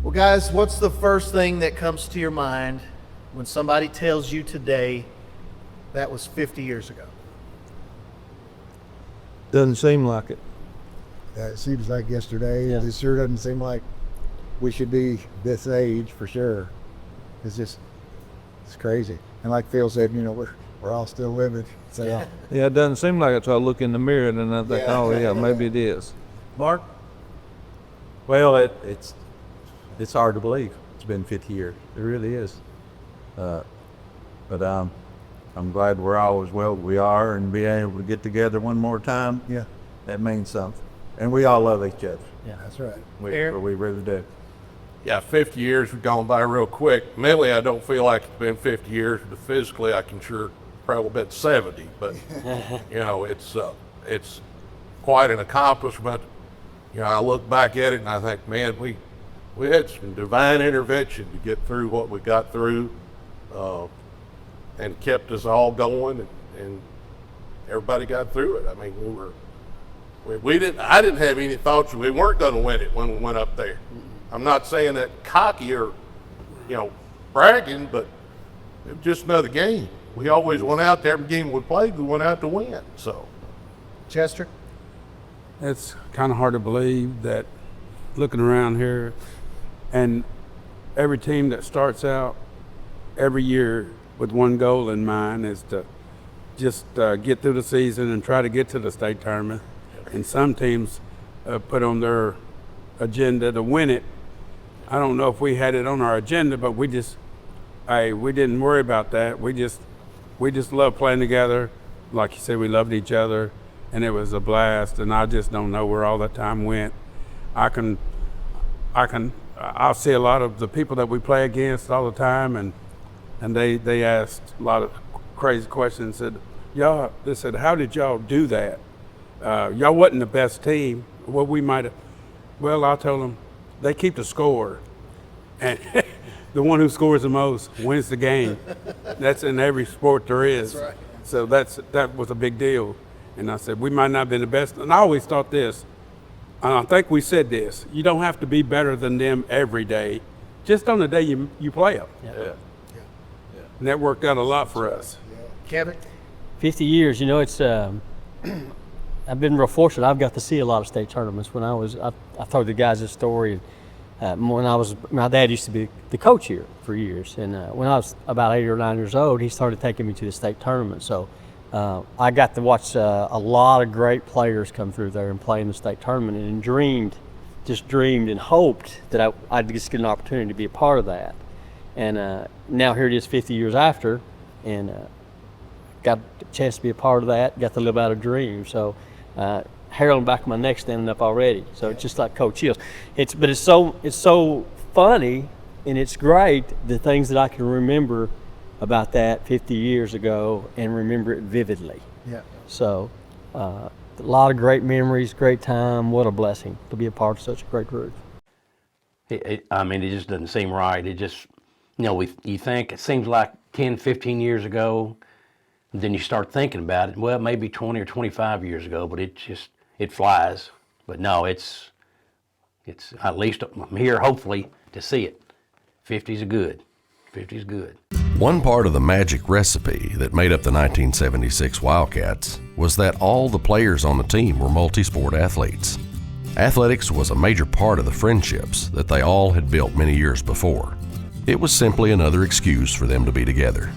Well, guys, what's the first thing that comes to your mind when somebody tells you today that was 50 years ago? Doesn't seem like it. It seems like yesterday. Yeah. It sure doesn't seem like we should be this age for sure. It's crazy. And like Phil said, we're all still living. So Yeah. Yeah, it doesn't seem like it. So I look in the mirror and I think, Yeah. oh yeah, maybe it is. Mark? Well, it's hard to believe. It's been 50 years. It really is. But I'm glad we're all as well as we are, and be able to get together one more time. yeah, That means something. And we all love each other. that's right. We really do. Yeah, 50 years have gone by real quick. Mentally, I don't feel like it's been 50 years, but physically, I can sure probably been 70. But it's quite an accomplishment. I look back at it and I think, man, we had some divine intervention to get through what we got through, and kept us all going, and everybody got through it. I mean, I didn't have any thoughts we weren't going to win it when we went up there. I'm not saying that cocky or, bragging, but it was just another game. We always went out there, every game we played, we went out to win. So, Chester? It's kind of hard to believe that looking around here, and every team that starts out every year with one goal in mind is to just get through the season and try to get to the state tournament. And some teams put on their agenda to win it. I don't know if we had it on our agenda, but we didn't worry about that. We just loved playing together. Like you said, we loved each other, and it was a blast. And I just don't know where all that time went. I'll see a lot of the people that we play against all the time, and they asked a lot of crazy questions. They said, how did y'all do that? Y'all wasn't the best team. Well, I told them, they keep the score, and the one who scores the most wins the game. That's in every sport there is. That's right. So that was a big deal. And I said, we might not have been the best. And I always thought this, and I think we said this, you don't have to be better than them every day, just on the day you play them. yeah. And that worked out a lot for us. Kevin? 50 years, it's, I've been real fortunate. I've got to see a lot of state tournaments. When I told the guys this story, my dad used to be the coach here for years. And when I was about 8 or 9 years old, he started taking me to the state tournament. So I got to watch a lot of great players come through there and play in the state tournament, and dreamed and hoped that I'd just get an opportunity to be a part of that. And now here it is 50 years after, and got a chance to be a part of that, got to live out a dream. So hair on the back of my neck standing up already. So it's just like Coach Hills. But it's so funny, and it's great, the things that I can remember about that 50 years ago and remember it vividly. Yeah. So a lot of great memories, great time. What a blessing to be a part of such a great group. It just doesn't seem right. It just, you think it seems like 10, 15 years ago, then you start thinking about it. Well, maybe 20 or 25 years ago, but it flies. But no, it's at least I'm here hopefully to see it. 50's good. 50's good. One part of the magic recipe that made up the 1976 Wildcats was that all the players on the team were multi-sport athletes. Athletics was a major part of the friendships that they all had built many years before. It was simply another excuse for them to be together.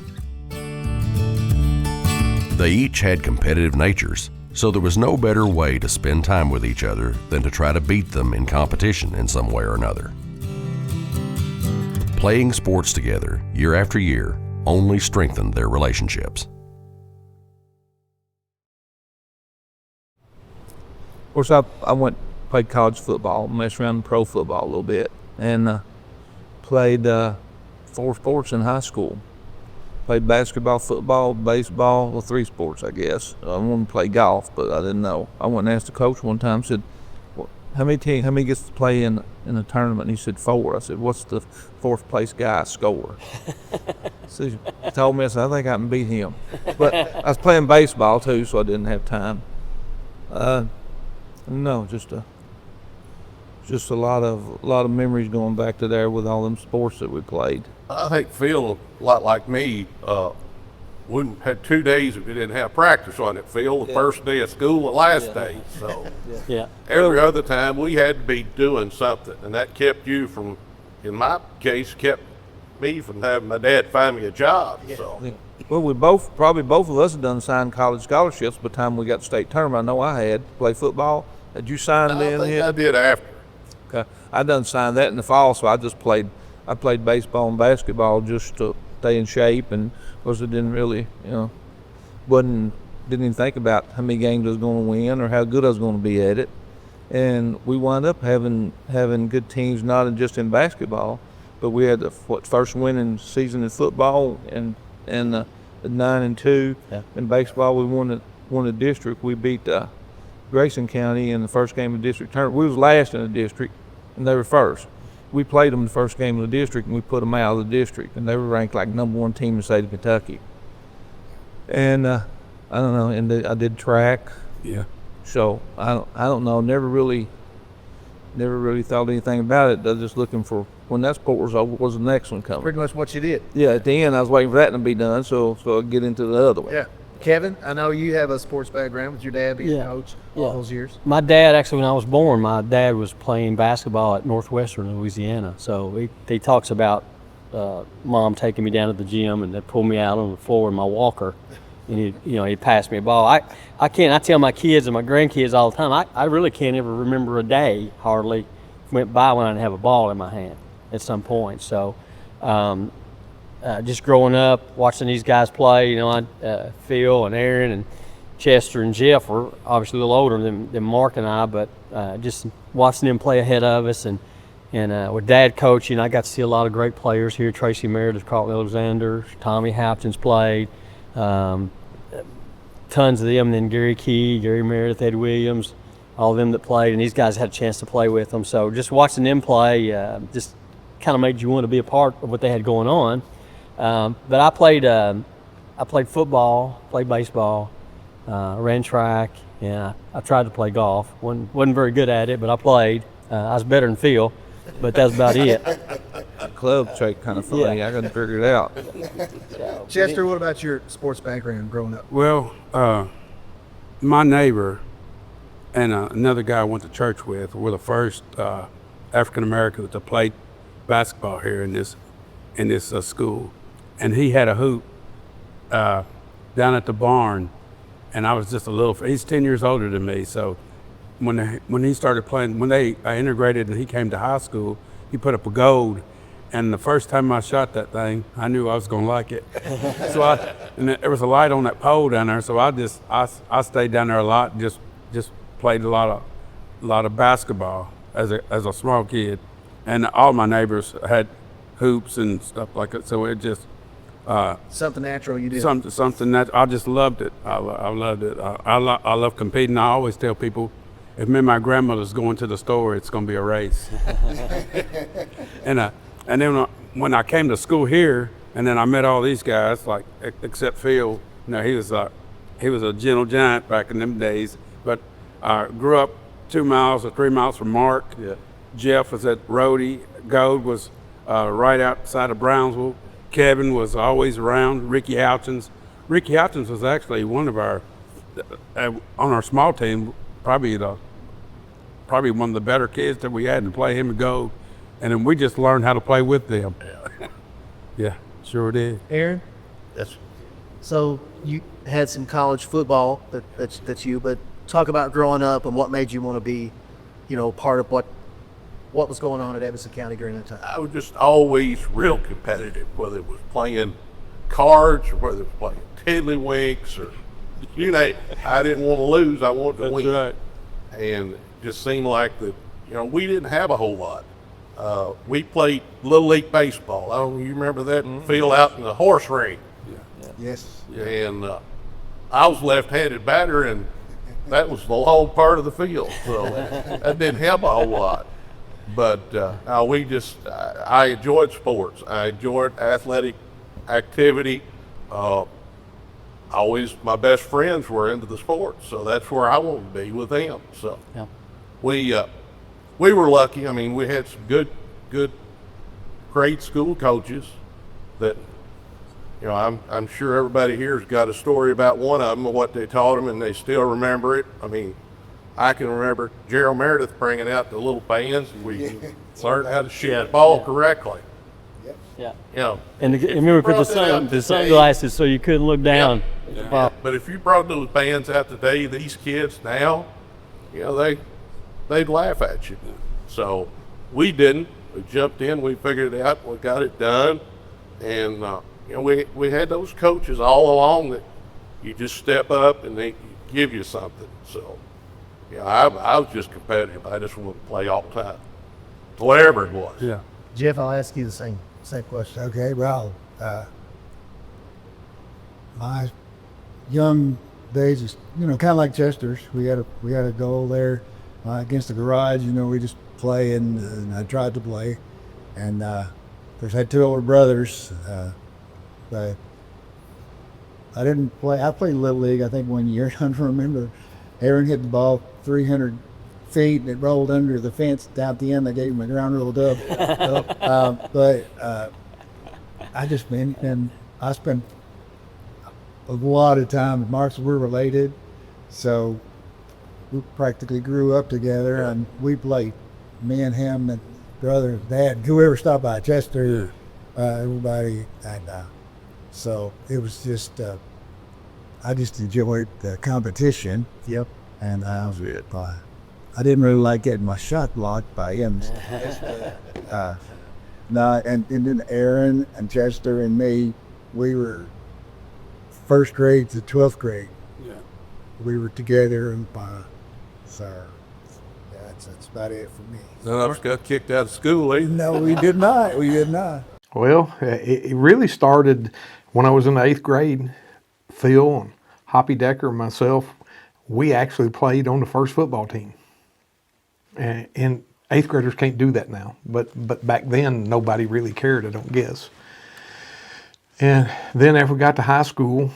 They each had competitive natures, so there was no better way to spend time with each other than to try to beat them in competition in some way or another. Playing sports together year after year only strengthened their relationships. Of course, I played college football, messed around in pro football a little bit, and played 4 sports in high school. Played basketball, football, baseball, well, 3 sports, I guess. I wanted to play golf, but I didn't know. I went and asked the coach one time, said, how many gets to play in a tournament? And he said 4. I said, what's the 4th place guy score? So he told me, I said, I think I can beat him. But I was playing baseball too, so I didn't have time. No, just just a lot of memories going back to there with all them sports that we played. I think Phil, a lot like me, wouldn't had 2 days if we didn't have practice on it. Phil, the first day of school, the last day. So Yeah. every other time we had to be doing something, and that kept you from, in my case, kept me from having my dad find me a job. So Well, probably both of us had done signed college scholarships by the time we got to state tournament. I know I had to play football. Had you signed I then? think yet? I did after. Okay. I done signed that in the fall, so I played baseball and basketball just to stay in shape, and of course it didn't really, didn't even think about how many games I was going to win or how good I was going to be at it. And we wound up having good teams, not just in basketball, but we had the first winning season in football and 9-2. Yeah. In baseball, we won the district. We beat Grayson County in the first game of the district tournament. We was last in the district, and they were first. We played them the first game of the district, and we put them out of the district, and they were ranked like #1 team in the state of Kentucky. And I don't know, and I did track, Yeah. so I don't know. Never really thought anything about it. I was just looking for when that sport was over, was the next one coming. Pretty much what you did. Yeah, at the end, I was waiting for that to be done, so I'd get into the other one. Yeah. Kevin, I know you have a sports background with your dad being Yeah. a coach all Yeah. those years. My dad, actually, when I was born, my dad was playing basketball at Northwestern, Louisiana. So he talks about mom taking me down to the gym and they pulled me out on the floor in my walker, and he'd pass me a ball. I tell my kids and my grandkids all the time, I really can't ever remember a day hardly went by when I didn't have a ball in my hand at some point. So just growing up, watching these guys play, Phil and Aaron and Chester and Jeff were obviously a little older than Mark and I, but just watching them play ahead of us, and with Dad coaching, I got to see a lot of great players here. Tracy Meredith, Carlton Alexander, Tommy Hopkins played, tons of them. Then Gary Key, Gary Meredith, Ed Williams, all of them that played, and these guys had a chance to play with them. So just watching them play just kind of made you want to be a part of what they had going on. But I played football, played baseball, ran track, and I tried to play golf. wasn't very good at it, but I played. I was better than Phil, but that's about it. Club trick kind of funny. Yeah. I couldn't figure it out. Chester, what about your sports background growing up? Well, my neighbor and another guy I went to church with were the first African Americans to play basketball here in this school, and he had a hoop down at the barn, and I was just a little. He's 10 years older than me, so when he started playing, when I integrated and he came to high school, he put up a gold, and the first time I shot that thing, I knew I was gonna like it. And there was a light on that pole down there, so I stayed down there a lot, and just played a lot of basketball as a small kid, and all my neighbors had hoops and stuff like that. So it just Something natural you did. something that I just loved it. I loved it. I love competing. I always tell people, if me and my grandmother's going to the store, it's going to be a race. And then when I came to school here, and then I met all these guys, like except Phil. He was a gentle giant back in them days. But I grew up 2 miles or 3 miles from Mark. Yeah. Jeff was at Rhodey. Gold was right outside of Brownsville. Kevin was always around. Ricky Houchins was actually one of our on our small team, probably one of the better kids that we had to play him and Gold, and then we just learned how to play with them. Yeah, sure did. Aaron? That's So you had some college football that's you, but talk about growing up and what made you want to be, part of what was going on at Evanston County during that time. I was just always real competitive, whether it was playing cards or whether it was playing tiddlywinks or you name it. I didn't want to lose. I wanted to That's win. right. And it just seemed like that, we didn't have a whole lot. We played Little League Baseball. I don't know, you remember that field out in the horse ring? Yes. And I was left-handed batter, and that was the long part of the field. So that didn't help a whole lot. But I enjoyed sports. I enjoyed athletic activity. Always my best friends were into the sports, so that's where I wanted to be with them. So Yeah. we we were lucky. I mean, we had some good grade school coaches that, you know, I'm sure everybody here's got a story about one of them and what they taught them, and they still remember it. I mean, I can remember Gerald Meredith bringing out the little bands, and we learned how to shoot the ball correctly. Yeah. You know, And if remember, you put brought that out the today- sunglasses so you couldn't look down. Yeah. But if you brought those bands out today, these kids now, you know, they'd laugh at you. So we didn't. We jumped in, we figured it out, we got it done, and you know, we had those coaches all along that you just step up and they give you something. So, yeah, I was just competitive. I just wanted to play all the time, whatever it was. Yeah. Jeff, I'll ask you the same question. Okay, well, my young days is, you know, kind of like Chester's. We had a goal there against the garage. You know, we just play, and I tried to play, and of course I had two older brothers. But I didn't play. I played Little League, I think, one year. I don't remember. Aaron hit the ball 300 feet, and it rolled under the fence down at the end. They gave him a ground rule dub. But I just been, and I spent a lot of time with Marks. We're related, so we practically grew up together, and we played. Me and him and brother and dad, whoever stopped by Chester, everybody, and so it was just I just enjoyed the competition. Yep. And I didn't really like getting my shot blocked by him. No, and then Aaron and Chester and me, we were first grade to 12th grade. Yeah. We were together, and so yeah, that's about it for me. None of us got kicked out of school either. No, we did not. We did not. Well, it really started when I was in the 8th grade. Phil and Hoppy Decker and myself, we actually played on the first football team. And 8th graders can't do that now, but back then nobody really cared, I don't guess. And then after we got to high school,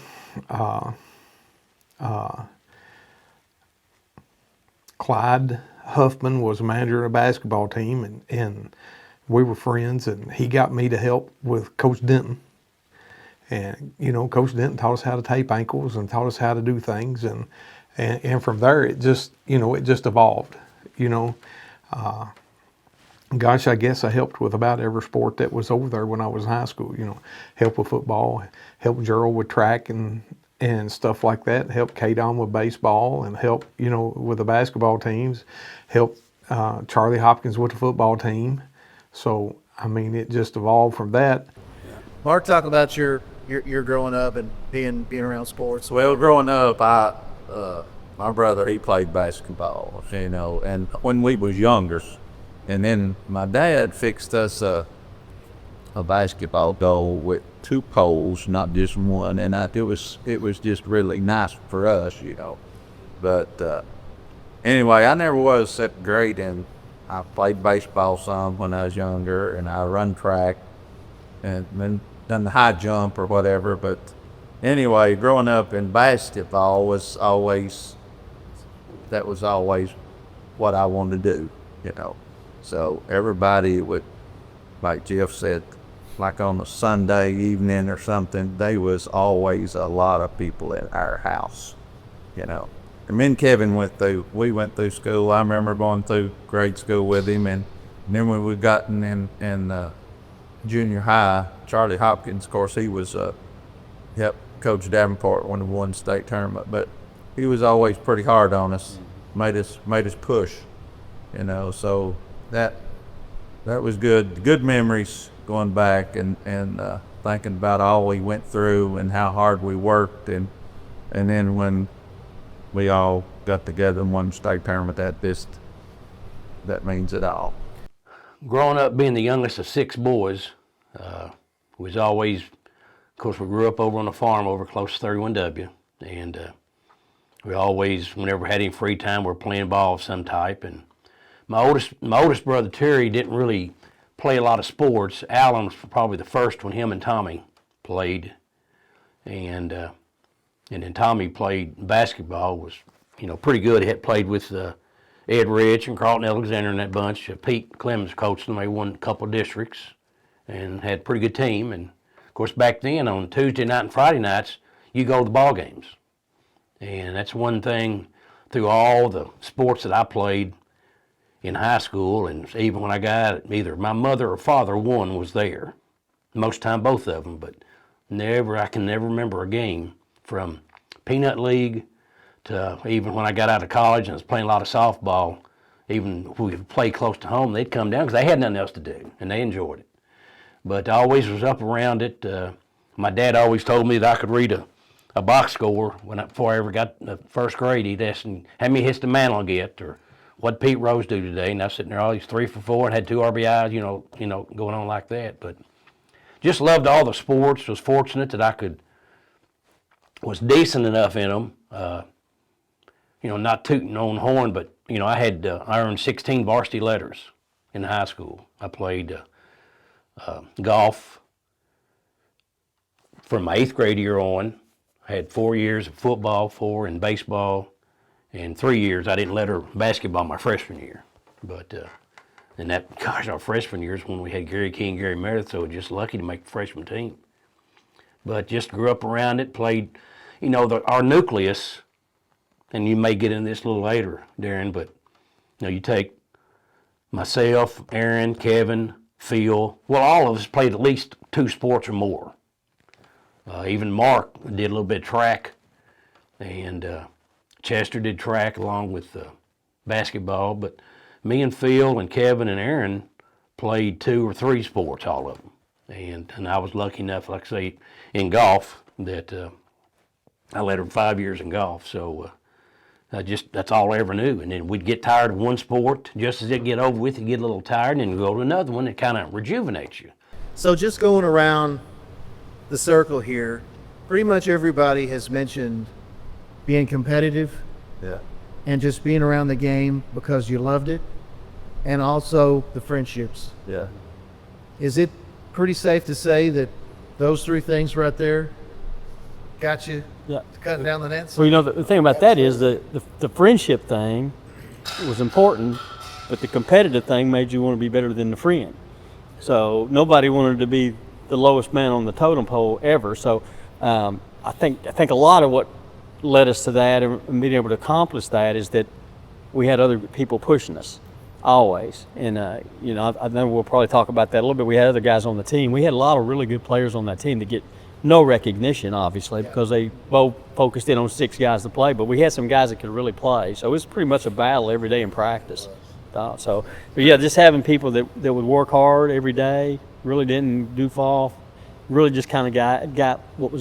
Clyde Huffman was a manager of a basketball team, and we were friends, and he got me to help with Coach Denton. And, you know, Coach Denton taught us how to tape ankles and taught us how to do things. And from there, it just, you know, it just evolved, you know. Gosh, I guess I helped with about every sport that was over there when I was in high school, you know. Helped with football, helped Gerald with track and stuff like that, helped K-Don with baseball, and helped, you know, with the basketball teams, helped Charlie Hopkins with the football team. So, I mean, it just evolved from that. Mark, talk about your growing up and being around sports. Well, growing up, my brother, he played basketball, you know, and when we was younger, and then my dad fixed us a basketball goal with 2 poles, not just one, and it was just really nice for us, you know. But anyway, I never was that great, and I played baseball some when I was younger, and I run track, and then done the high jump or whatever. But anyway, growing up in basketball was always what I wanted to do, you know. So everybody would, like Jeff said, like on a Sunday evening or something, there was always a lot of people at our house, you know. And me and Kevin we went through school. I remember going through grade school with him, and then when we gotten in junior high, Charlie Hopkins, of course, he was Coach Davenport when we won the state tournament, but he was always pretty hard on us, made us push, you know. So that was good memories going back and thinking about all we went through and how hard we worked, and then when we all got together and won the state tournament, that means it all. Growing up being the youngest of 6 boys, was always, of course, we grew up over on a farm over close to 31W, and we always, whenever we had any free time, we were playing ball of some type. And my oldest brother Terry didn't really play a lot of sports. Alan was probably the first when him and Tommy played, and then Tommy played basketball, was, you know, pretty good. He had played with Ed Rich and Carlton Alexander and that bunch. Pete Clemens coached them. They won a couple of districts and had a pretty good team. And of course, back then on Tuesday night and Friday nights, you go to the ball games. And that's one thing through all the sports that I played in high school, and even when I got it, either my mother or father, one was there. Most time, both of them, but I can never remember a game from Peanut League to even when I got out of college and was playing a lot of softball. Even if we could play close to home, they'd come down because they had nothing else to do, and they enjoyed it. But I always was up around it. My dad always told me that I could read a box score before I ever got to first grade. He'd ask me, how many hits did Mantle get, or what Pete Rose do today? And I was sitting there, he's 3 for 4 and had 2 RBIs, going on like that. But just loved all the sports. Was fortunate that was decent enough in them. Not tooting on horn, but I earned 16 varsity letters in high school. I played golf from my 8th grade year on. I had 4 years of football, 4 in baseball, and 3 years I didn't letter basketball my freshman year. But our freshman year is when we had Gary King, Gary Meredith, so just lucky to make the freshman team. But just grew up around it, played, our nucleus, and you may get into this a little later, Darren, but you take myself, Aaron, Kevin, Phil, all of us played at least 2 sports or more. Even Mark did a little bit of track, and Chester did track along with basketball, but me and Phil and Kevin and Aaron played 2 or 3 sports, all of them. And I was lucky enough, like I say, in golf, that I lettered 5 years in golf. So that's all I ever knew. And then we'd get tired of one sport. Just as it get over with, you get a little tired, and then go to another one that kind of rejuvenates you. So just going around the circle here, pretty much everybody has mentioned being competitive. Yeah. And just being around the game because you loved it, and also the friendships. Yeah. Is it pretty safe to say that those 3 things right there got you cutting down the nets? Well, the thing about that is the friendship thing was important, but the competitive thing made you want to be better than the friend. So nobody wanted to be the lowest man on the totem pole ever. So I think a lot of what led us to that and being able to accomplish that is that we had other people pushing us always. And I know we'll probably talk about that a little bit. We had other guys on the team. We had a lot of really good players on that team that get no recognition, obviously, because they both focused in on 6 guys to play, but we had some guys that could really play. So it was pretty much a battle every day in practice. But yeah, just having people that would work hard every day, really didn't goof off, really just kind of got what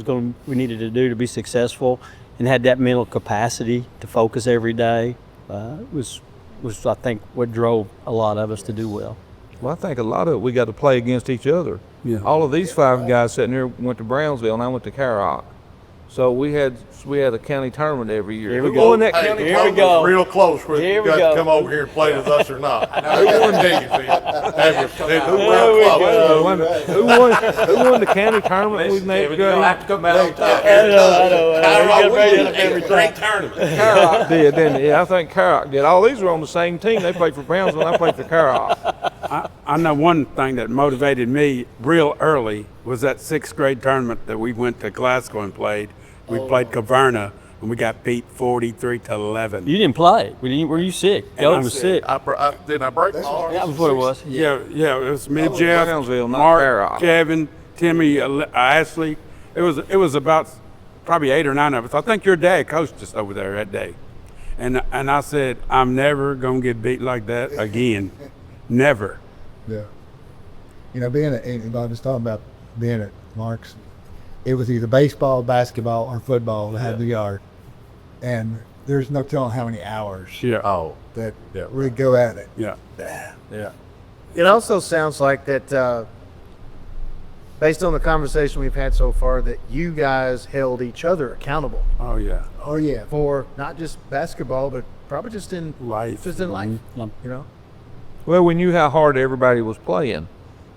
we needed to do to be successful, and had that mental capacity to focus every day was I think what drove a lot of us to do well. Well, I think a lot of it we got to play against each other. Yeah. All of these 5 guys sitting here went to Brownsville, and I went to Carrock. So we had a county tournament every year. Here we go. Hey, Here we tournament go. was real close whether Here you we got go. to come over here and play with us or not. Who won? Who won the county tournament we made? have to come out on top. Great tournament. Carrock did, didn't it? Yeah, I think Carrock did. All these were on the same team. They played for Brownsville, and I played for Carrock. I know one thing that motivated me real early was that 6th grade tournament that we went to Glasgow and played. We played Caverna, and we got beat 43-11. You didn't play. Were you sick? Golden was sick. Didn't I break my arm? That was what it was. Yeah, it was me, Jeff, Brownsville, not Mark, Carrock. Kevin, Timmy, Ashley. It was about probably 8 or 9 of us. I think your dad coached us over there that day. And I said, I'm never going to get beat like that again. Never. Yeah. Being I was talking about being at Mark's, it was either baseball, basketball, or football that had the yard. And there's no telling how many hours that we'd go at it. Yeah. Yeah. It also sounds like that, based on the conversation we've had so far, that you guys held each other accountable Oh, yeah. Oh, yeah. for not just basketball, but probably just in Life. Just in life, Well, we knew how hard everybody was playing.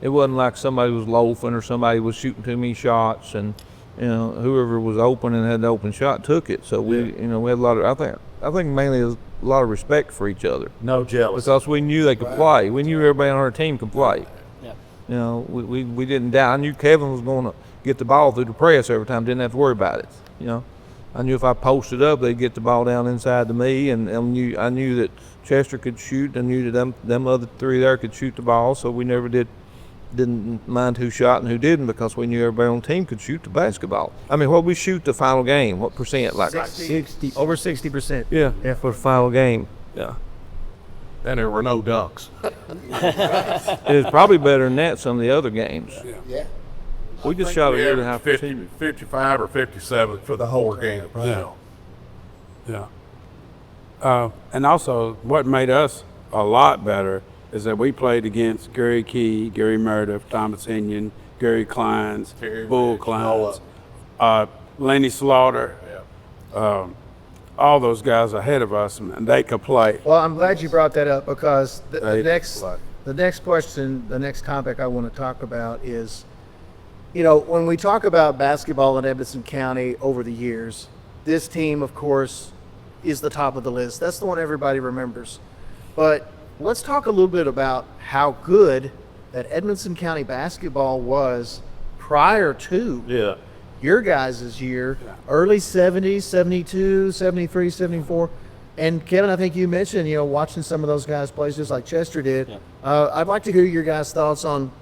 It wasn't like somebody was loafing or somebody was shooting too many shots, and whoever was open and had the open shot took it. So we had a lot of. I think mainly a lot of respect for each other. No jealousy. Because we knew they could play. We knew everybody on our team could play. Yeah. You know, we didn't doubt. I knew Kevin was going to get the ball through the press every time. Didn't have to worry about it. You know, I knew if I posted up, they'd get the ball down inside to me, and I knew that Chester could shoot. I knew that them other three there could shoot the ball. So we never didn't mind who shot and who didn't, because we knew everybody on the team could shoot the basketball. I mean, what we shoot the final game? What percent? Like 60, over 60%. Yeah, for the final game. Yeah. And there were no dunks. It was probably better than that some of the other games. Yeah. We just shot a We year and a averaged half. 50, 55 or 57 for the whole game. Yeah. Yeah. And also, what made us a lot better is that we played against Gary Key, Gary Meredith, Thomas Henyon, Gary Kleins, Terry Bull Rich, all Kleins, Lenny Slaughter, all those guys ahead of us, and they could play. Well, I'm glad you brought that up, because the They- next question, the next topic I want to talk about is, you know, when we talk about basketball in Edmonson County over the years, this team, of course, is the top of the list. That's the one everybody remembers. But let's talk a little bit about how good that Edmonson County basketball was prior to your guys' year, early 70s, 72, 73, 74. And Kevin, I think you mentioned, you know, watching some of those guys play just like Chester did. Yeah. I'd like to hear your guys' thoughts on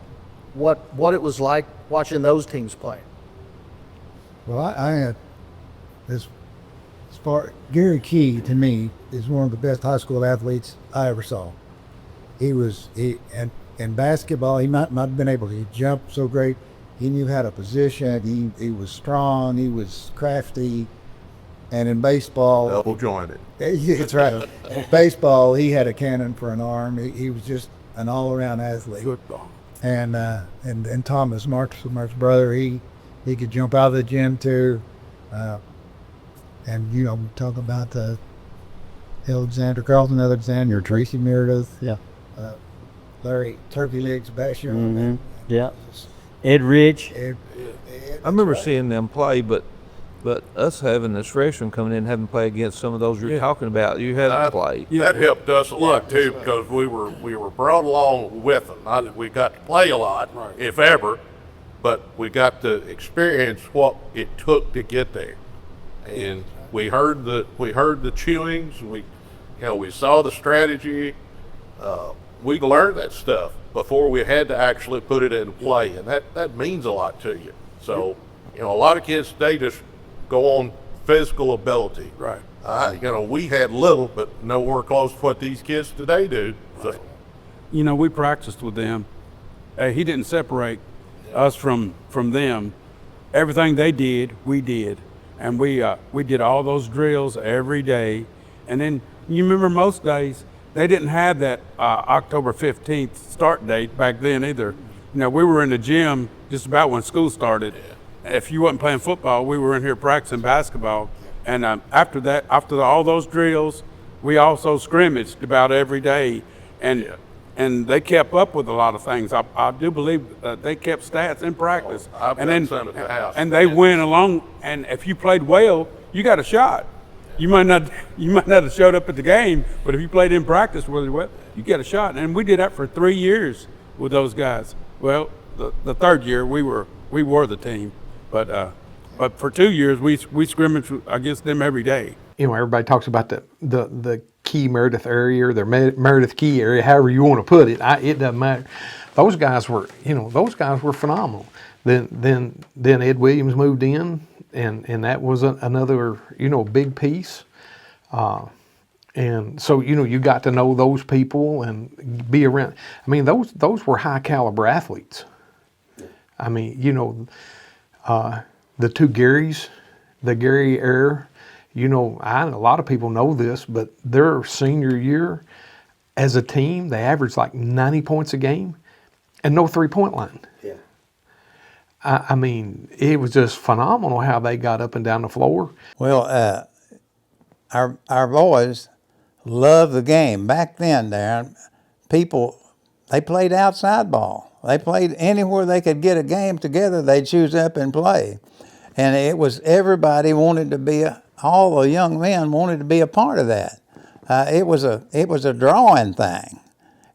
what it was like watching those teams play. Well, I had as far Gary Key to me is one of the best high school athletes I ever saw. And in basketball, he might not have been able to jump so great. He knew how to position. He was strong. He was crafty. And in baseball, Double jointed. that's right. Baseball, he had a cannon for an arm. He was just an all-around athlete. Football. And Thomas, Mark's brother, he could jump out of the gym too. And you know, we talk about the Carlton Alexander, Tracy Meredith, Larry Turkey Legs Basher. Mm-hmm. Yeah. Ed Rich. I remember seeing them play, but us having this freshman coming in and having to play against some of those you're talking about, you had to play. That helped us a lot too, because we were brought along with them. Not that we got to play a lot, if ever, but we got to experience what it took to get there. And we heard the chewings. We saw the strategy. We learned that stuff before we had to actually put it in play, and that means a lot to you. So, you know, a lot of kids today just go on physical ability. Right. You know, we had little, but nowhere close to what these kids today do. So, You know, we practiced with them. He didn't separate us from them. Everything they did, we did. And we did all those drills every day. And then you remember most days, they didn't have that October 15th start date back then either. You know, we were in the gym just about when school started. If you wasn't playing football, we were in here practicing basketball. And after that, after all those drills, we also scrimmaged about every day. And they kept up with a lot of things. I do believe they kept stats in practice. I've and done then, some at the house. And they went along, and if you played well, you got a shot. You might not have showed up at the game, but if you played in practice really well, you get a shot. And we did that for 3 years with those guys. Well, the third year we were the team, but for 2 years we scrimmaged against them every day. You know, everybody talks about the Key Meredith area or the Meredith Key area, however you want to put it. It doesn't matter. Those guys were phenomenal. Then Ed Williams moved in, and that was another big piece. And so you got to know those people and be around. I mean, those were high caliber athletes. I mean, the two Garys, the Gary era. A lot of people know this, but their senior year as a team, they averaged like 90 points a game and no 3-point line. Yeah. I mean, it was just phenomenal how they got up and down the floor. Well, our boys loved the game. Back then, Darren, they played outside ball. They played anywhere they could get a game together, they'd choose up and play. And it was everybody wanted to be all the young men wanted to be a part of that. it was a drawing thing,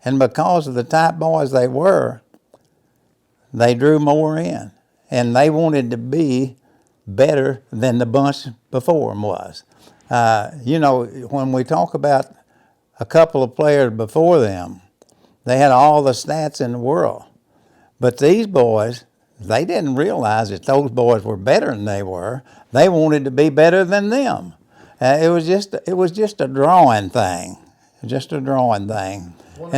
and because of the type boys they were, they drew more in, and they wanted to be better than the bunch before them was. When we talk about a couple of players before them, they had all the stats in the world, but these boys, they didn't realize that those boys were better than they were. They wanted to be better than them. It was just a drawing thing, and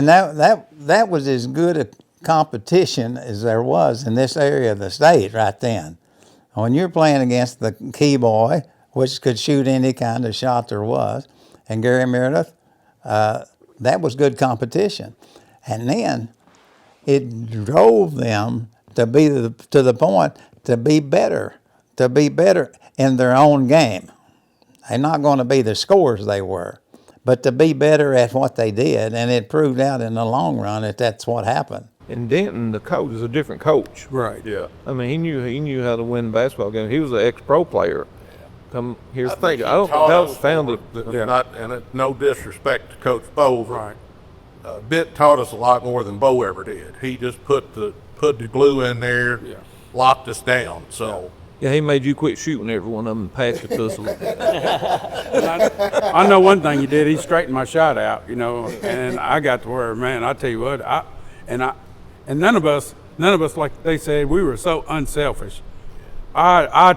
that was as good a competition as there was in this area of the state right then. When you're playing against the key boy, which could shoot any kind of shot there was, and Gary Meredith, that was good competition, and then it drove them to be to the point to be better in their own game. They're not going to be the scorers they were, but to be better at what they did, and it proved out in the long run that that's what happened. In Denton, the coach is a different coach. Right. Yeah. I mean, he knew how to win a basketball game. He was an ex-pro player. Come here's the thing. I don't think that was founded. No disrespect to Coach Bowles. Right. Bit taught us a lot more than Bo ever did. He just put the glue in there, locked us down. So Yeah, he made you quit shooting every one of them and passed it to us a little bit. I know one thing he did. He straightened my shot out, and I got to where, man, I tell you what, and none of us, like they said, we were so unselfish. I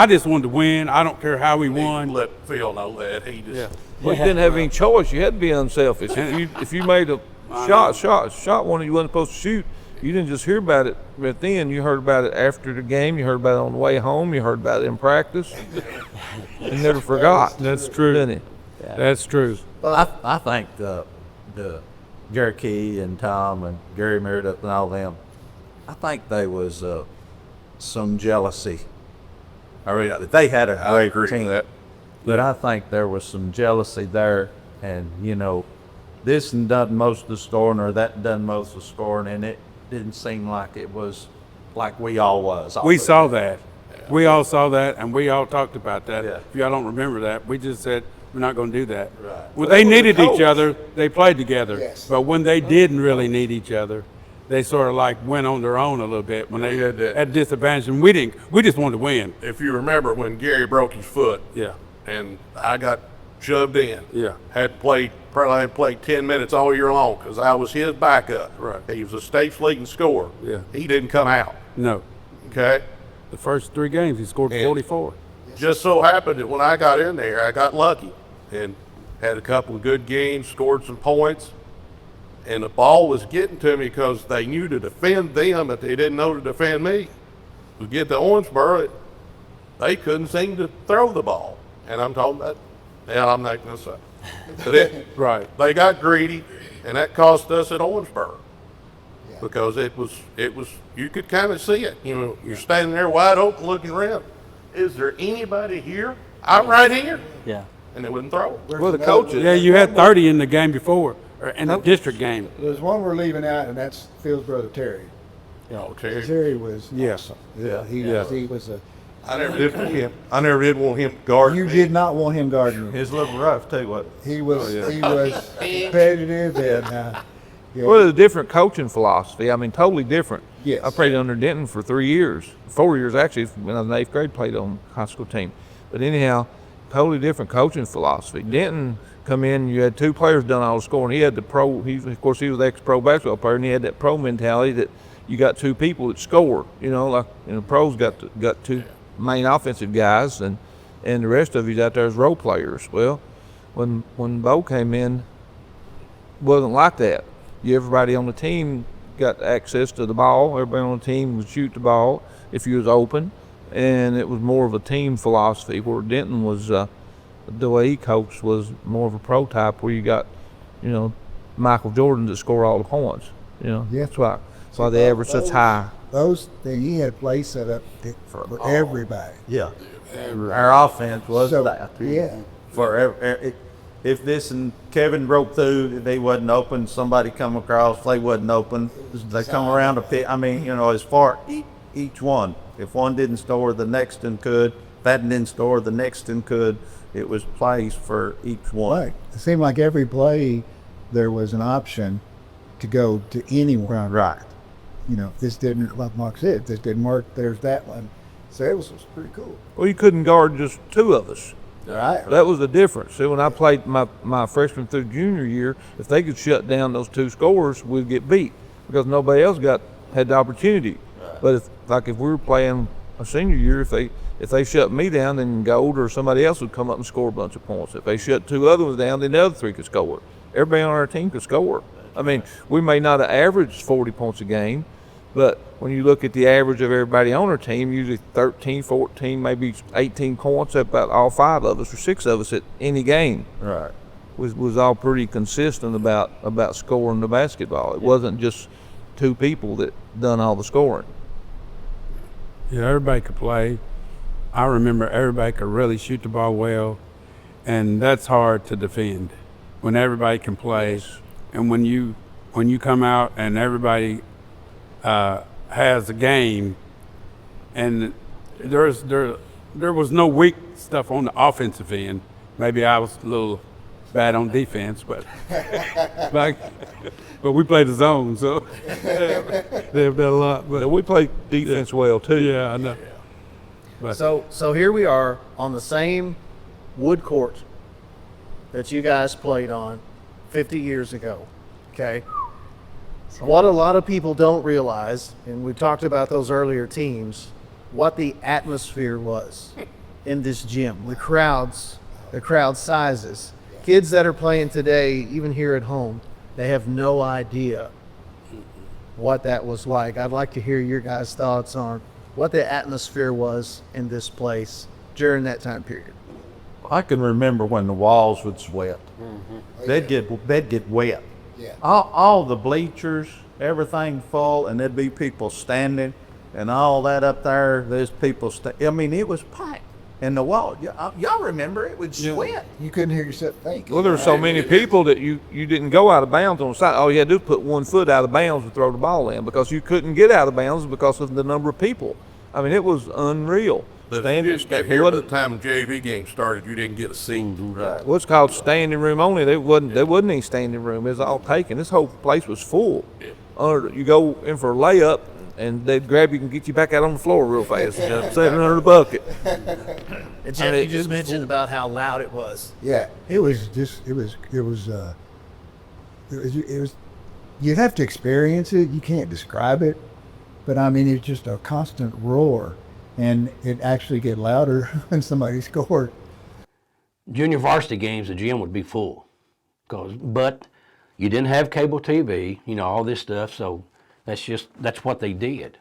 just wanted to win. I don't care how we won. let Phil know that. He just Well, you didn't have any choice. You had to be unselfish. If you made a shot one you wasn't supposed to shoot, you didn't just hear about it right then. You heard about it after the game. You heard about it on the way home. You heard about it in practice. You never forgot. That's true. Didn't it? That's true. Well, I think the Jerry Key and Tom and Gary Meredith and all them, I think there was some jealousy. I mean, they had a great team, but I think there was some jealousy there, and this done most of the scoring or that done most of the scoring, and it didn't seem like it was like we all was. We saw that. We all saw that, and we all talked about that. Yeah. If y'all don't remember that, we just said we're not going to do that. Right. Well, they needed each other. They played together. Yes. But when they didn't really need each other, they sort of like went on their own a little bit when they had that. had disadvantage. And we didn't. We just wanted to win. if you remember when Gary broke his foot, Yeah. and I got shoved in. Yeah. Probably had played 10 minutes all year long because I was his backup. Right. He was a state's leading scorer. Yeah. He didn't come out. No. Okay. The first 3 games, he scored 44. Just so happened that when I got in there, I got lucky and had a couple of good games, scored some points, and the ball was getting to me because they knew to defend them, but they didn't know to defend me. To get to Owensboro, they couldn't seem to throw the ball, and I'm talking about. Yeah, I'm not gonna say. But Right. they got greedy, and that cost us at Owensboro. Because it was you could kind of see it. You're standing there wide open looking around. Is there anybody here? I'm right here. Yeah. And they wouldn't throw it. Well, the coaches. Yeah, you had 30 in the game before, or in the district game. There's one we're leaving out, and that's Phil's brother Terry. Oh, Terry. Terry was Yes. awesome. Yeah. He was a. I never did want him to guard You me. did not want him guarding you. His little rough too. What? He was competitive and. Yeah. Well, it's a different coaching philosophy. I mean, totally different. Yes. I played under Denton for 3 years, 4 years actually, when I was in 8th grade, played on the high school team. But anyhow, totally different coaching philosophy. Denton come in, you had 2 players done all the scoring. He had the pro, of course, he was the ex-pro basketball player, and he had that pro mentality that you got 2 people that score. Pros got 2 main offensive guys, and the rest of you out there as role players. Well, when Bo came in, wasn't like that. Everybody on the team got access to the ball. Everybody on the team would shoot the ball if you was open, and it was more of a team philosophy. Where Denton was, the way he coached was more of a pro type, where you got, Michael Jordan that score all the points. Yeah. That's why the average such high. He had plays set up for everybody. Yeah. Our offense was So, that. yeah. If this and Kevin broke through, if they wasn't open, somebody come across, if they wasn't open, they come around the pit. I mean, as far each one. If one didn't score, the next one could. that didn't score, the next one could. It was plays for each one. Right. It seemed like every play there was an option to go to anyone. Right. You know, this didn't, like Mark said, this didn't work, there's that one. So it was pretty cool. Well, you couldn't guard just two of us. Right. That was the difference. See, when I played my freshman through junior year, if they could shut down those two scorers, we'd get beat because nobody else had the opportunity. But if we were playing a senior year, if they shut me down, then Gold or somebody else would come up and score a bunch of points. If they shut two other ones down, then the other three could score. Everybody on our team could score. I mean, we may not have averaged 40 points a game, but when you look at the average of everybody on our team, usually 13, 14, maybe 18 points, about all five of us or six of us at any game. Right. Was all pretty consistent about scoring the basketball. It wasn't just two people that done all the scoring. Yeah, everybody could play. I remember everybody could really shoot the ball well, and that's hard to defend when everybody can play. And when you come out and everybody has a game, and there was no weak stuff on the offensive end. Maybe I was a little bad on defense, but but we played the zone, so they have done a lot. But We played defense well too. yeah, I know. But So here we are on the same wood court that you guys played on 50 years ago. Okay. What a lot of people don't realize, and we talked about those earlier teams, what the atmosphere was in this gym, the crowd sizes. Kids that are playing today, even here at home, they have no idea what that was like. I'd like to hear your guys' thoughts on what the atmosphere was in this place during that time period. I can remember when the walls would sweat. They'd get wet. Yeah. All the bleachers, everything full, and there'd be people standing, and all that up there. There's people. I mean, it was packed, and the wall. Y'all remember it would sweat. You couldn't hear yourself think. Well, there were so many people that you didn't go out of bounds on the side. All you had to do was put 1 foot out of bounds and throw the ball in because you couldn't get out of bounds because of the number of people. I mean, it was unreal. But if you just got here by the time JV game started, you didn't get a seat. Right. What's called standing room only. There wasn't any standing room. It was all taken. This whole place was full. You go in for a layup, and they'd grab you and get you back out on the floor real fast. Sitting under the bucket. And Jeff, you just mentioned about how loud it was. Yeah, it was. You'd have to experience it. You can't describe it, but I mean, it's just a constant roar, and it actually get louder when somebody scored. Junior varsity games, the gym would be full, but you didn't have cable TV, all this stuff. So that's what they did.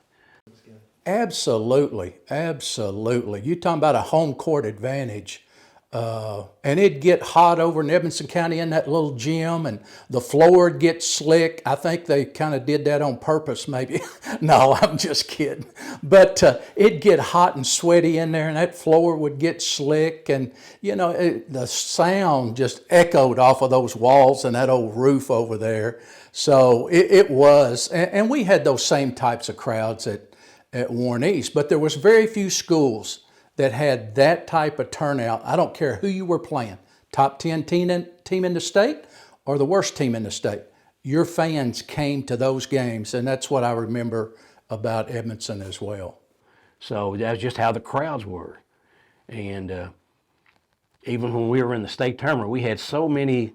Absolutely. You're talking about a home court advantage. And it'd get hot over in Edmonson County in that little gym, and the floor would get slick. I think they kind of did that on purpose, maybe. No, I'm just kidding. But it'd get hot and sweaty in there, and that floor would get slick, and the sound just echoed off of those walls and that old roof over there. So it was, and we had those same types of crowds at Warren East, but there was very few schools that had that type of turnout. I don't care who you were playing, top 10 team in the state or the worst team in the state. Your fans came to those games, and that's what I remember about Edmonton as well. So that's just how the crowds were. And even when we were in the state tournament, we had so many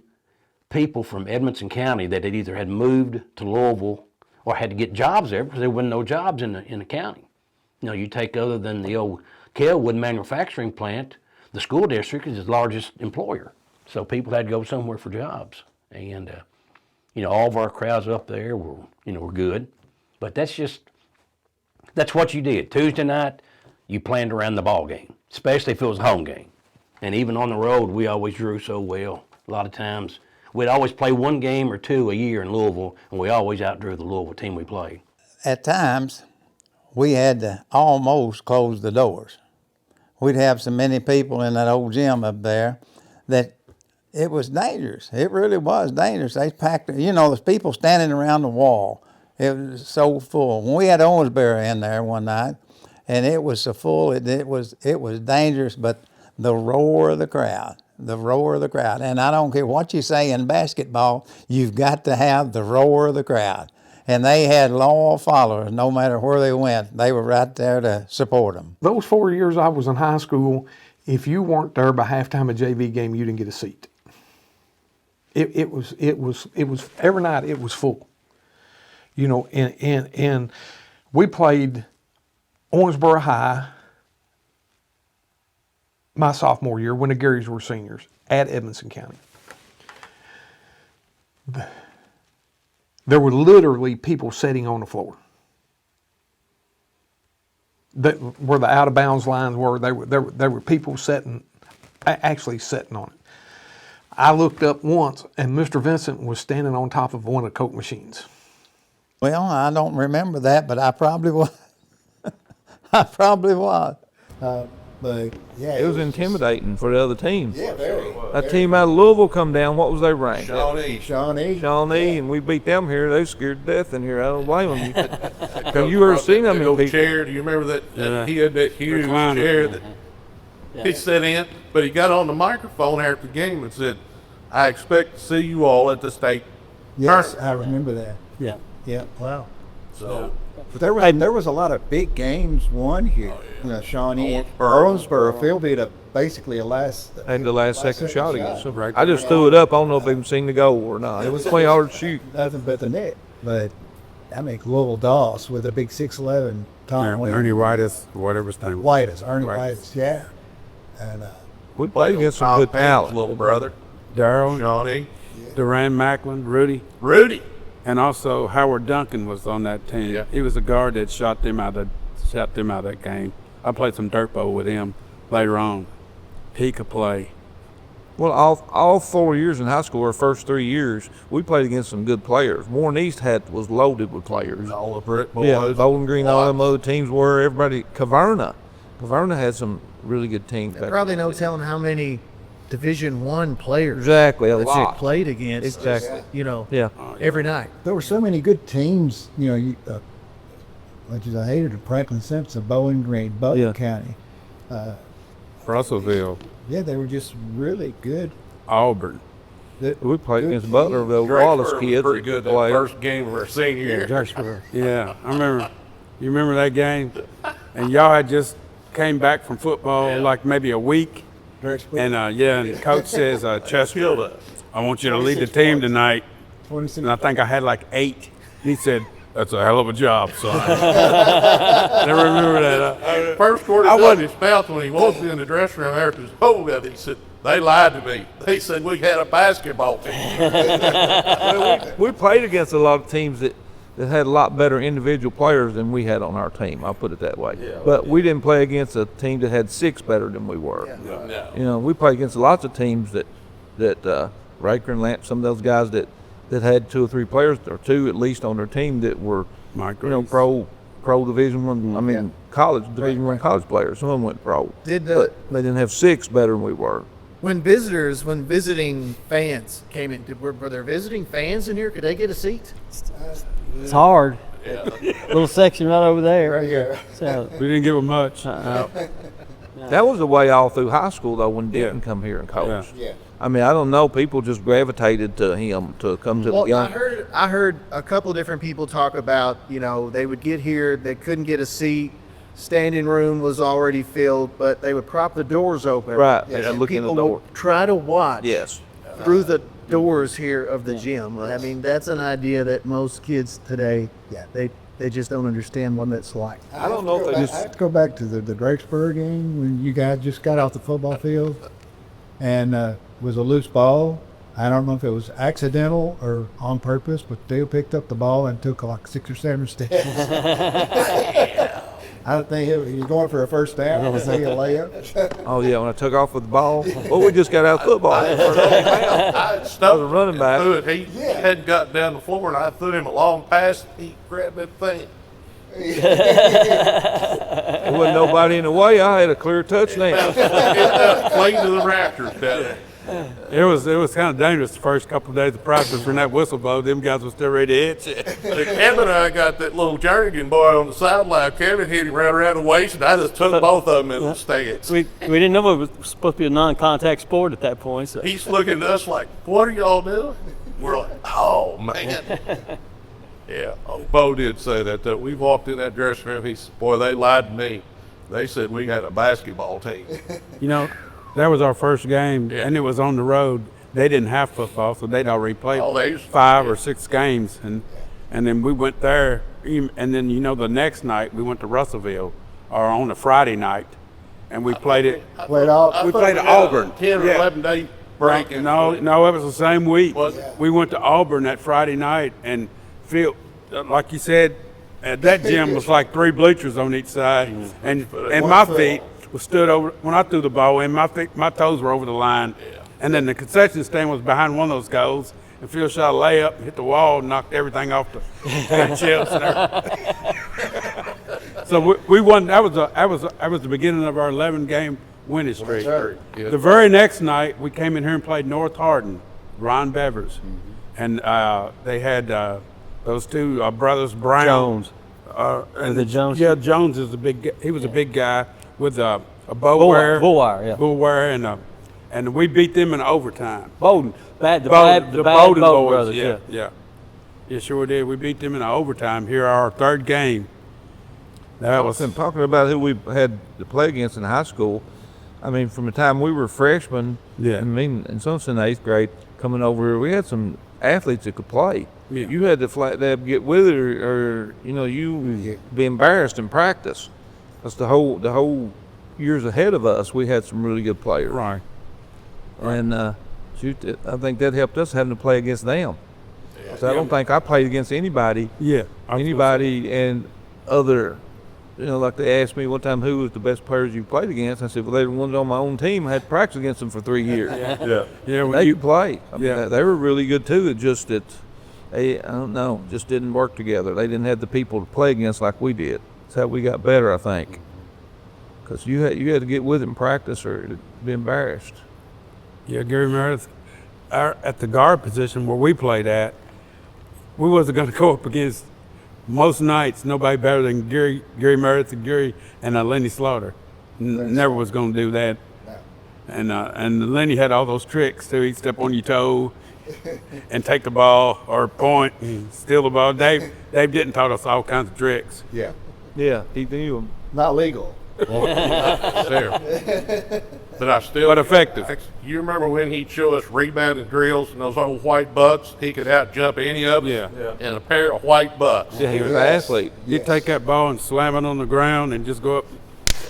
people from Edmonson County that had either had moved to Louisville or had to get jobs there because there wasn't no jobs in the county. You take other than the old Kelwood manufacturing plant, the school district is the largest employer. So people had to go somewhere for jobs. And, all of our crowds up there were good. But that's what you did. Tuesday night, you planned around the ball game, especially if it was a home game. And even on the road, we always drew so well. A lot of times, we'd always play one game or two a year in Louisville, and we always outdrew the Louisville team we played. At times, we had to almost close the doors. We'd have so many people in that old gym up there that it was dangerous. It really was dangerous. They packed, there's people standing around the wall. It was so full. When we had Owensbury in there one night, and it was so full. It was dangerous, but the roar of the crowd. And I don't care what you say in basketball, you've got to have the roar of the crowd. And they had loyal followers no matter where they went. They were right there to support them. Those 4 years I was in high school, if you weren't there by halftime of JV game, you didn't get a seat. It was every night it was full. You know, and we played Owensboro High my sophomore year when the Garys were seniors at Edmonson County. There were literally people sitting on the floor. That where the out of bounds lines were, there were people actually sitting on it. I looked up once and Mr. Vincent was standing on top of one of the Coke machines. Well, I don't remember that, but I probably was. I probably was. But yeah, It was intimidating for the other teams. Yeah, very. That team out of Louisville come down. What was they ranked? Shawnee. And we beat them here. They scared to death in here. I don't blame them. Have you ever seen them? That old chair, do you remember that? He had that huge chair that he sat in, but he got on the microphone after the game and said, "I expect to see you all at the state Yes, tournament." I remember that. Yeah. Yeah. Wow. So But there was a lot of big games won here. You know, Shawnee, Owensboro fielded basically a last. Had the last second shot against them. I just threw it up. I don't know if they even seen the goal or not. It was way hard to shoot. Nothing but the net. But I mean, Louisville Doss with a big 6'11" Tom Ernie Whitus, whatever his name was. Whitus, Ernie Whitus, yeah. And We played against some good talent. little brother, Darrell, Johnny, Duran Macklin, Rudy. and also Howard Duncan was on that team. Yeah. He was the guard that shot them out of that game. I played some dirt ball with him later on. He could play. Well, all 4 years in high school, our first 3 years, we played against some good players. Warren East was loaded with players. All the Brick boys. Yeah, Bowling Green, all them other teams were. Everybody, Caverna had some really good teams. back Probably no telling how many Division I players Exactly, a that you lot. played against. Exactly. You know, Yeah. every night. there were so many good teams, you know, much as I hated Franklin Simpson, Bowling Green, Butler Yeah. County. Russellville, Yeah, they were just really good. Auburn. We played Good against Butler, the Drexler Wallace was kids. pretty good that played. first game of our senior year. Yeah, I remember. You remember that game? And y'all had just came back from football like maybe a week. And and coach says, Chester, I want you to lead the team tonight. And I think I had like 8. He said, that's a hell of a job, son. Never remember that. First quarter, I wasn't his mouth when he walked in the dressing room after his bowl got. He said, "They lied to me. They said we had a basketball team." We played against a lot of teams that had a lot better individual players than we had on our team. I'll put it that way. But we didn't play against a team that had 6 better than we were. No. You know, we played against lots of teams that Raker and Lamp, some of those guys that had 2 or 3 players, or 2 at least on their team that were, Mike you know, Grace. pro Division One. I mean, college Division One college players. Some of them went pro. Did But they didn't have 6 better than we were. when visiting fans came in, were there visiting fans in here? Could they get a seat? It's hard. Little section right over there. Right here. So, We didn't give him much. That was the way all through high school, though, when Denton come here and coach. Yeah. I mean, I don't know. People just gravitated to him to come to the Well, young. I heard a couple different people talk about, you know, they would get here, they couldn't get a seat, standing room was already filled, but they would prop the doors open. Right, And and look in the people door. would try to watch Yes. through the doors here of the gym. I mean, that's an idea that most kids today, they just don't understand what that's like. I don't know if they I just. have to go back to the Drakesburg game when you guys just got off the football field and was a loose ball. I don't know if it was accidental or on purpose, but Dale picked up the ball and took like 6 or 7 steps. I don't think you're going for a first down. I was thinking a layup. Oh yeah, when I took off with the ball. Well, we just got out of football. I stuffed a running back. Threw it. He hadn't gotten down the floor, and I threw him a long pass. He grabbed that thing. There wasn't nobody in the way. I had a clear touchdown. Clean to the rafters down there. It was kind of dangerous the first couple of days of practice when that whistle blew. Them guys were still ready to hit you. Kevin and I got that little Jernigan boy on the sideline. Kevin hit him right around the waist, and I just took both of them in the stands. We didn't know it was supposed to be a non-contact sport at that point. So. He's looking at us like, what are y'all doing? We're like, oh, man. Yeah, Bo did say that. We walked in that dressing room. He said, boy, they lied to me. They said we had a basketball team. You know, that was our first game, and it was on the road. They didn't have football, so they'd already played 5 or 6 games. And then we went there, and then, the next night we went to Russellville, or on a Friday night, and we played it. Played We played Auburn. 10 or 11 day break. No, it was the same week. Was it? We went to Auburn that Friday night, and like you said, that gym was like 3 bleachers on each side, and my feet were stood over when I threw the ball, and my toes were over the line, and then the concession stand was behind one of those goals, and Phil shot a layup, hit the wall, and knocked everything off the chips and everything. So we won. That was the beginning of our 11-game winning streak. The very next night, we came in here and played North Hardin, Ron Bevers, and they had those 2 brothers, Brown. Jones. And the Jones? Yeah, Jones is he was a big guy with a bow wire. Bull wire, yeah. Bull wire, and we beat them in overtime. Bowden. The Bowden Boys, brothers, yeah. Yeah, sure did. We beat them in overtime. Here, our 3rd game. That was And talking about who we had to play against in high school, I mean, from the time we were freshmen, Yeah. I mean, and some in 8th grade coming over here, we had some athletes that could play. Yeah. You had to flat dab get with it, or you be embarrassed in practice. That's the whole years ahead of us. We had some really good players, right. and I think that helped us having to play against them. So I don't think I played against anybody. Yeah. And other, like they asked me one time who was the best players you played against. I said, well, they were the ones on my own team. I had practiced against them for 3 years. Yeah. They could play. I mean, Yeah. they were really good too. It just I don't know, just didn't work together. They didn't have the people to play against like we did. That's how we got better, I think. Because you had to get with it in practice or it'd be embarrassed. Yeah, Gary Meredith, at the guard position where we played at, we wasn't going to go up against most nights nobody better than Gary Meredith and Lenny Slaughter. Never was going to do that. And Lenny had all those tricks too. He'd step on your toe and take the ball or point and steal the ball. Dave didn't taught us all kinds of tricks. Yeah. Yeah, he knew them. Not legal. But effective. You remember when he'd show us rebounding drills and those old white bucks? He could out-jump any of us in a pair of white bucks. Yeah, he was an athlete. He'd take that ball and slam it on the ground and just go up,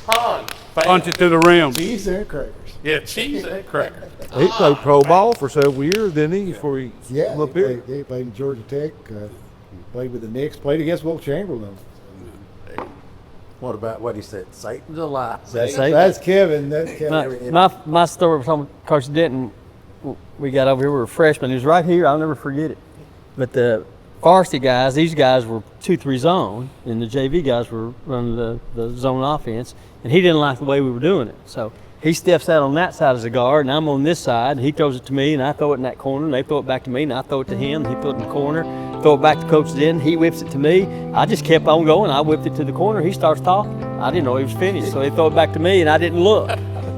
Bam. punch it to the rim. Cheese and crackers. Yeah, cheese and crackers. He played pro ball for several years, didn't he? Before he Yeah, came up here. he played in Georgia Tech. He played with the Knicks. Played against Will Chamberlain. What about what he said? Satan's a lie. That's Kevin. That's Kevin. My story from Coach Denton, we got over here, we were freshmen. He was right here, I'll never forget it. But the varsity guys, these guys were 2-3 zone, and the JV guys were running the zone offense, and he didn't like the way we were doing it. So he steps out on that side as a guard, and I'm on this side, and he throws it to me, and I throw it in that corner, and they throw it back to me, and I throw it to him, and he throw it in the corner, throw it back to Coach Denton, he whips it to me. I just kept on going. I whipped it to the corner. He starts talking. I didn't know he was finished, so he threw it back to me, and I didn't look.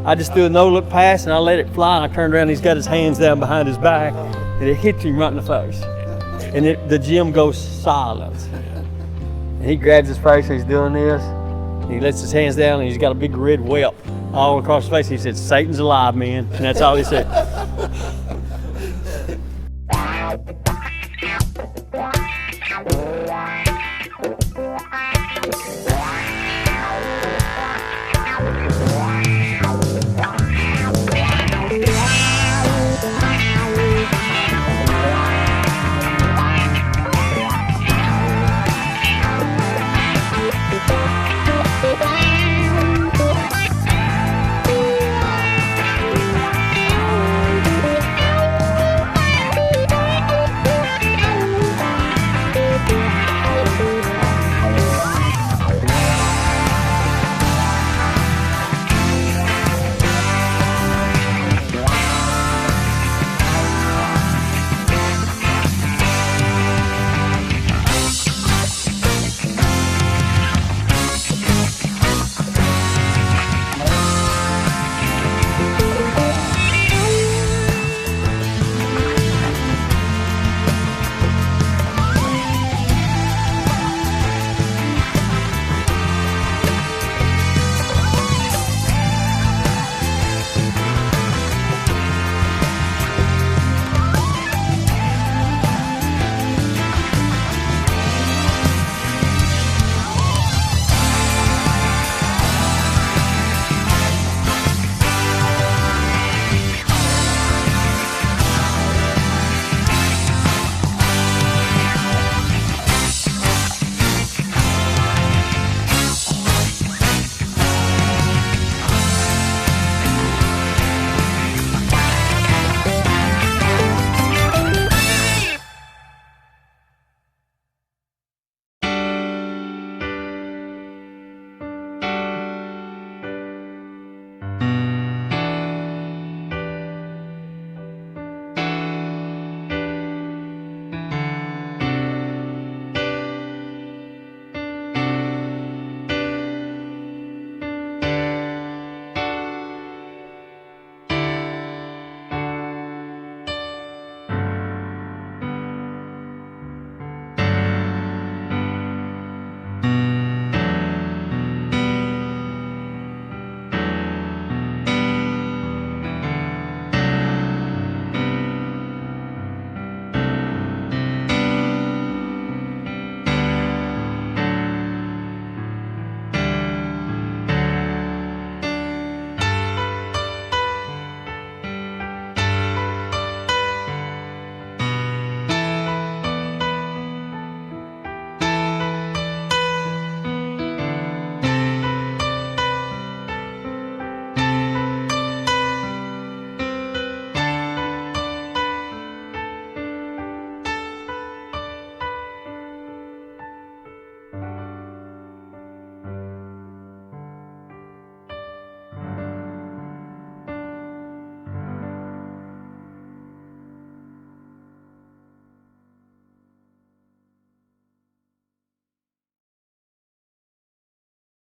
I just threw a no-look pass, and I let it fly, and I turned around, and he's got his hands down behind his back, and it hits him right in the face. And the gym goes silent. And he grabs his face, he's doing this, and he lets his hands down, and he's got a big red welt all across his face. He said, "Satan's alive, man," and that's all he said.